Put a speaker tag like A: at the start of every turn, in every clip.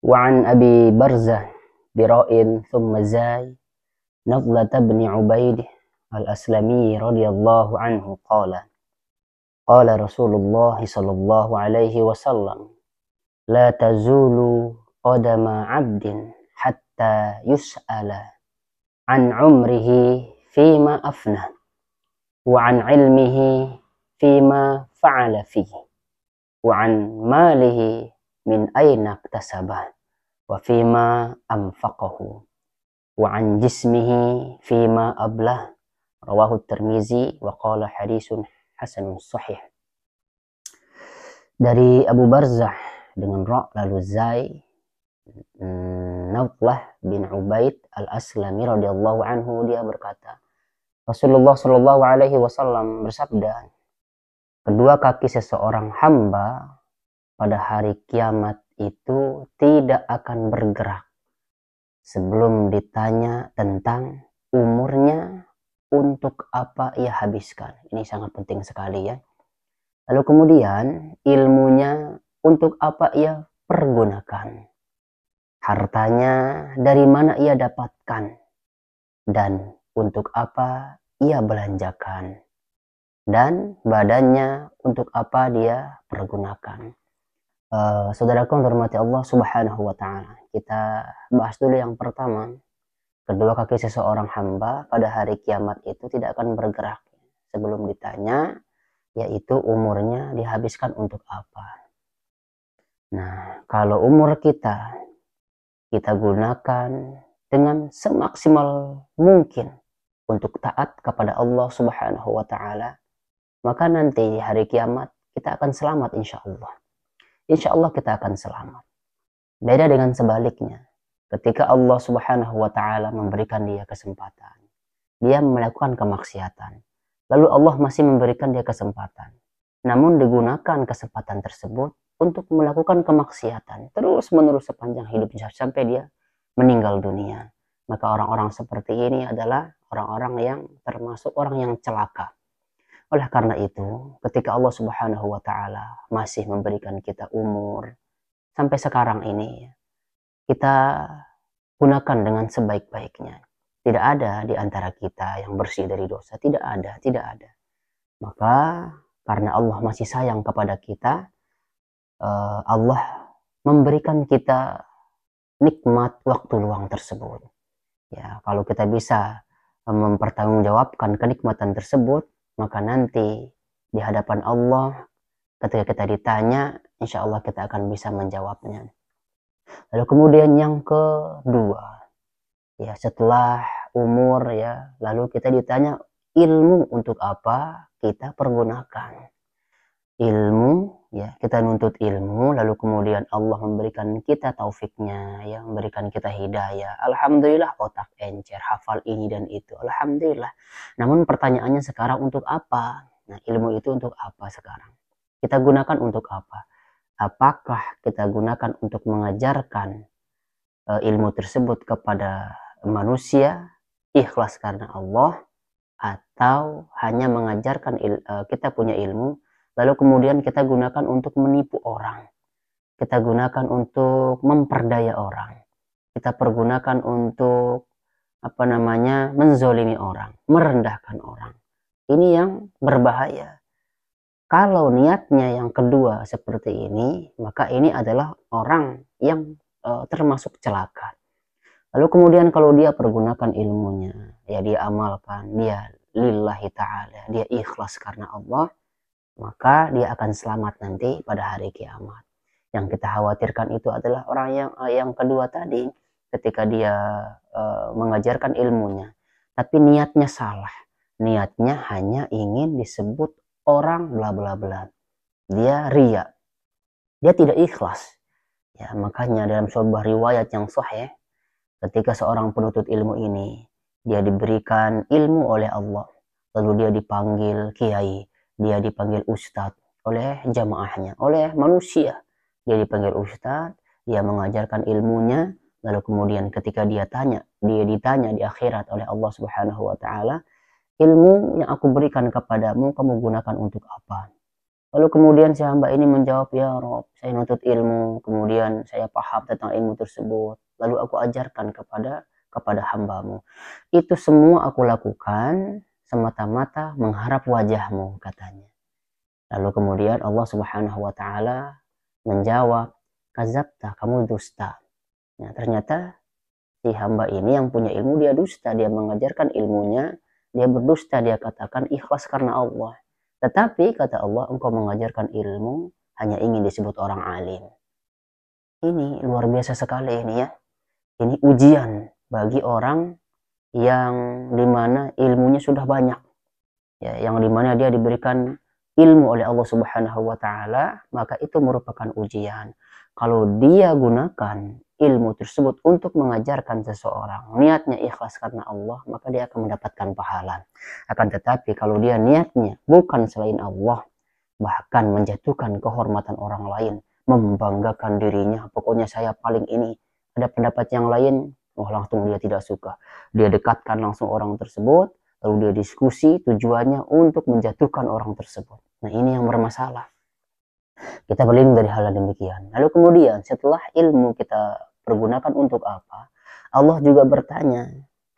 A: وعن أبي برزة براء ثم زاي نضلة بن عبيد الأسلمي رضي الله عنه قال قال رسول الله صلى الله عليه وسلم لا تزول قدم عبد حتى يسأل عن عمره فيما أفنى وعن علمه فيما فعل فيه وعن ماله من أين اكتسبه وفيما أنفقه وعن جسمه فيما أبله رواه الترمذي وقال حديث hasanun sahih. Dari Abu Barzah dengan Ra lalu Zai, Nadlah bin Ubaid al-Aslami radhiyallahu anhu, dia berkata, Rasulullah Shallallahu alaihi wasallam bersabda, kedua kaki seseorang hamba pada hari kiamat itu tidak akan bergerak sebelum ditanya tentang umurnya, untuk apa ia habiskan. Ini sangat penting sekali ya. Lalu kemudian ilmunya untuk apa ia pergunakan, hartanya dari mana ia dapatkan, dan untuk apa ia belanjakan, dan badannya untuk apa dia pergunakan. Saudaraku yang dirahmati Allah Subhanahu wa Ta'ala, kita bahas dulu yang pertama. Kedua kaki seseorang hamba pada hari kiamat itu tidak akan bergerak sebelum ditanya, yaitu umurnya dihabiskan untuk apa. Nah, kalau umur kita gunakan dengan semaksimal mungkin untuk taat kepada Allah Subhanahu wa Ta'ala, maka nanti di hari kiamat kita akan selamat insya Allah. Insya Allah kita akan selamat. Beda dengan sebaliknya. Ketika Allah Subhanahu wa Ta'ala memberikan dia kesempatan, dia melakukan kemaksiatan, lalu Allah masih memberikan dia kesempatan, namun digunakan kesempatan tersebut untuk melakukan kemaksiatan terus menerus sepanjang hidupnya sampai dia meninggal dunia. Maka orang-orang seperti ini adalah orang-orang yang termasuk orang yang celaka. Oleh karena itu, ketika Allah Subhanahu wa Ta'ala masih memberikan kita umur sampai sekarang ini, kita gunakan dengan sebaik-baiknya. Tidak ada di antara kita yang bersih dari dosa. Tidak ada. Maka karena Allah masih sayang kepada kita, Allah memberikan kita nikmat waktu luang tersebut. Ya, kalau kita bisa mempertanggungjawabkan kenikmatan tersebut, maka nanti di hadapan Allah ketika kita ditanya, insya Allah kita akan bisa menjawabnya. Lalu kemudian yang kedua, ya setelah umur ya, lalu kita ditanya ilmu untuk apa kita pergunakan. Ilmu ya, kita nuntut ilmu, lalu kemudian Allah memberikan kita taufiknya, ya, memberikan kita hidayah. Alhamdulillah otak encer, hafal ini dan itu. Alhamdulillah. Namun pertanyaannya sekarang untuk apa? Nah, ilmu itu untuk apa sekarang? Kita gunakan untuk apa? Apakah kita gunakan untuk mengajarkan ilmu tersebut kepada manusia, ikhlas karena Allah, atau hanya mengajarkan kita punya ilmu, lalu kemudian kita gunakan untuk menipu orang, kita gunakan untuk memperdaya orang, kita pergunakan untuk menzolimi orang, merendahkan orang. Ini yang berbahaya. Kalau niatnya yang kedua seperti ini, maka ini adalah orang yang termasuk celaka. Lalu kemudian kalau dia pergunakan ilmunya, ya dia amalkan, dia lillahi ta'ala, dia ikhlas karena Allah, maka dia akan selamat nanti pada hari kiamat. Yang kita khawatirkan itu adalah orang yang kedua tadi, ketika dia mengajarkan ilmunya, tapi niatnya salah. Niatnya hanya ingin disebut orang bla bla bla. Dia riya. Dia tidak ikhlas. Ya, makanya dalam sebuah riwayat yang sahih, ketika seorang penuntut ilmu ini, dia diberikan ilmu oleh Allah, lalu dia dipanggil kiai, dia dipanggil ustadz oleh jamaahnya, oleh manusia. Dia dipanggil ustadz, dia mengajarkan ilmunya, lalu kemudian ketika dia ditanya di akhirat oleh Allah Subhanahu wa Ta'ala, ilmu yang aku berikan kepadamu kamu gunakan untuk apa? Lalu kemudian si hamba ini menjawab, ya Rob, saya nuntut ilmu, kemudian saya paham tentang ilmu tersebut, lalu aku ajarkan kepada hambamu. Itu semua aku lakukan semata-mata mengharap wajahmu, katanya. Lalu kemudian Allah Subhanahu wa taala menjawab, kazabta, kamu dusta. Nah, ternyata si hamba ini yang punya ilmu dia dusta, dia mengajarkan ilmunya, dia berdusta, dia katakan ikhlas karena Allah. Tetapi kata Allah, engkau mengajarkan ilmu hanya ingin disebut orang alim. Ini luar biasa sekali ini ya. Ini ujian bagi orang yang dimana ilmunya sudah banyak. Ya, yang dimana dia diberikan ilmu oleh Allah Subhanahu wa taala, maka itu merupakan ujian. Kalau dia gunakan ilmu tersebut untuk mengajarkan seseorang, niatnya ikhlas karena Allah, maka dia akan mendapatkan pahala. Akan tetapi kalau dia niatnya bukan selain Allah, bahkan menjatuhkan kehormatan orang lain, membanggakan dirinya, pokoknya saya paling ini, ada pendapat yang lain, langsung dia tidak suka. Dia dekatkan langsung orang tersebut, lalu dia diskusi, tujuannya untuk menjatuhkan orang tersebut. Nah, ini yang bermasalah. Kita berlindung dari hal yang demikian. Lalu kemudian setelah ilmu kita pergunakan untuk apa? Allah juga bertanya,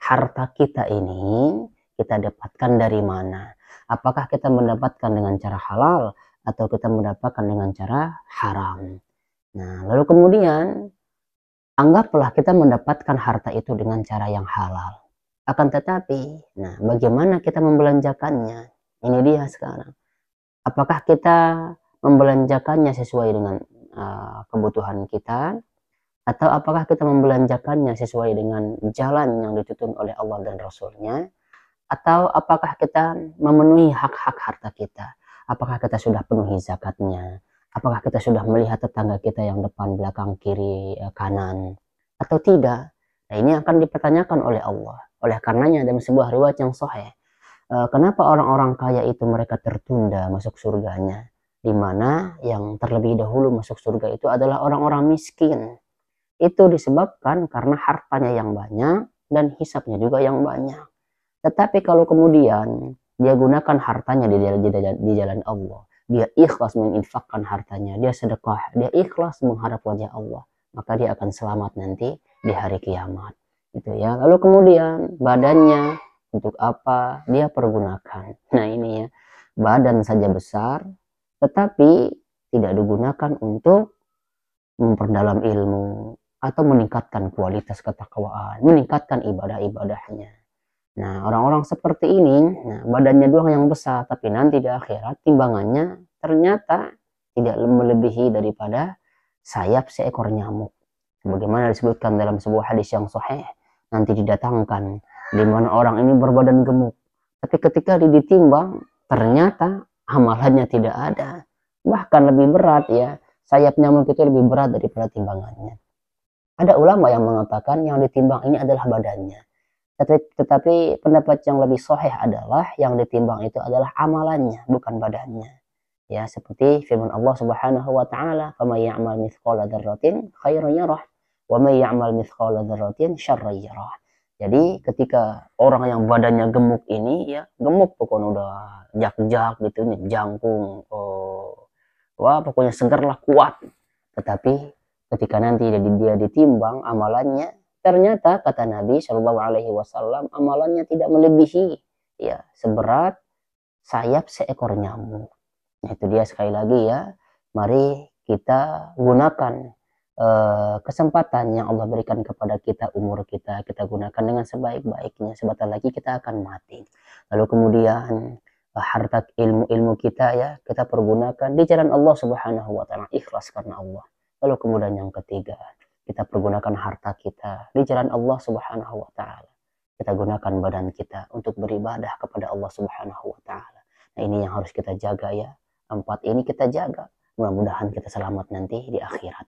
A: harta kita ini kita dapatkan dari mana? Apakah kita mendapatkan dengan cara halal atau kita mendapatkan dengan cara haram? Nah, lalu kemudian anggaplah kita mendapatkan harta itu dengan cara yang halal. Akan tetapi, nah bagaimana kita membelanjakannya? Ini dia sekarang. Apakah kita membelanjakannya sesuai dengan kebutuhan kita, atau apakah kita membelanjakannya sesuai dengan jalan yang dituntun oleh Allah dan Rasulnya, atau apakah kita memenuhi hak-hak harta kita? Apakah kita sudah penuhi zakatnya? Apakah kita sudah melihat tetangga kita yang depan, belakang, kiri, kanan, atau tidak? Nah, ini akan dipertanyakan oleh Allah. Oleh karenanya dalam sebuah riwayat yang sahih, kenapa orang-orang kaya itu mereka tertunda masuk surganya, di mana yang terlebih dahulu masuk surga itu adalah orang-orang miskin. Itu disebabkan karena hartanya yang banyak dan hisapnya juga yang banyak. Tetapi kalau kemudian dia gunakan hartanya di jalan Allah, dia ikhlas menginfakkan hartanya, dia sedekah, dia ikhlas mengharap wajah Allah, maka dia akan selamat nanti di hari kiamat. Itu ya. Lalu kemudian badannya untuk apa dia pergunakan? Nah, ini ya. Badan saja besar, tetapi tidak digunakan untuk memperdalam ilmu atau meningkatkan kualitas ketakwaan, meningkatkan ibadah-ibadahnya. Nah, orang-orang seperti ini, nah, badannya doang yang besar, tapi nanti di akhirat timbangannya ternyata tidak melebihi daripada sayap seekor nyamuk. Sebagaimana disebutkan dalam sebuah hadis yang sahih, nanti didatangkan di mana orang ini berbadan gemuk, tapi ketika ditimbang ternyata amalannya tidak ada, bahkan lebih berat ya, sayap nyamuk itu lebih berat daripada timbangannya. Ada ulama yang mengatakan yang ditimbang ini adalah badannya. Tetapi pendapat yang lebih sahih adalah yang ditimbang itu adalah amalannya, bukan badannya. Ya, seperti firman Allah Subhanahu wa taala, "Faman ya'mal mithqala dzarratin khairan yarah, wa man ya'mal mithqala dzarratin syarran yarah." Jadi ketika orang yang badannya gemuk ini ya, gemuk pokoknya udah jak-jak gitu nih, jangkung, wah pokoknya segar lah, kuat. Tetapi ketika nanti dia ditimbang amalannya, ternyata kata Nabi Shallallahu Alaihi Wasallam amalannya tidak melebihi ya seberat sayap seekor nyamuk. Nah, itu dia sekali lagi ya. Mari kita gunakan kesempatan yang Allah berikan kepada kita, umur kita gunakan dengan sebaik-baiknya. Sebentar lagi kita akan mati. Lalu kemudian harta ilmu kita ya kita pergunakan di jalan Allah Subhanahu Wa Taala, ikhlas karena Allah. Lalu kemudian yang ketiga, kita pergunakan harta kita di jalan Allah Subhanahu wa taala. Kita gunakan badan kita untuk beribadah kepada Allah Subhanahu wa taala. Nah, ini yang harus kita jaga ya. 4 ini kita jaga. Mudah-mudahan kita selamat nanti di akhirat.